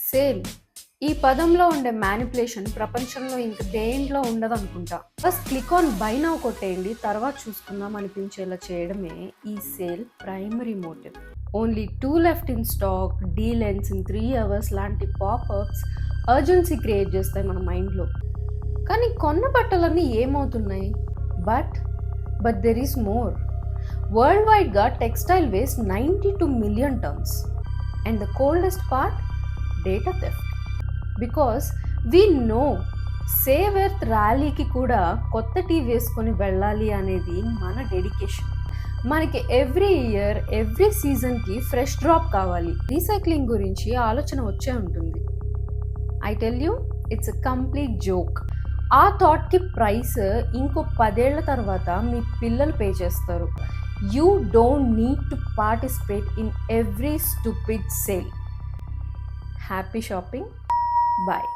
Sale ఈ పదంలో ఉండే మ్యానిపులేషన్ ప్రపంచంలో ఇంక దేంట్లో ఉండదు అనుకుంటా. First click on buy now కొట్టేయండి, తర్వాత చూసుకుందాం అనిపించేలా చేయడమే ఈ sale primary motive. Only 2 left in stock, deal ends in 3 hours లాంటి పాపప్స్ అర్జెన్సీ క్రియేట్ చేస్తాయి మన మైండ్లో. కానీ కొన్న బట్టలన్నీ ఏమవుతున్నాయి? But there is more. World వైడ్గా textile waste 92 million tons. And the coldest part, data theft. Because we know save earth ర్యాలీకి కూడా కొత్త టీ వేసుకొని వెళ్ళాలి అనేది మన డెడికేషన్. మనకి ఎవ్రీ ఇయర్ ఎవ్రీ సీజన్కి ఫ్రెష్ డ్రాప్ కావాలి. రీసైక్లింగ్ గురించి ఆలోచన వచ్చే ఉంటుంది. I tell you, it's a complete joke. ఆ థాట్కి ప్రైస్ ఇంకో 10 ఏళ్ల తర్వాత మీ పిల్లలు పే చేస్తారు. You don't need to participate in every stupid sale. Happy shopping. Bye.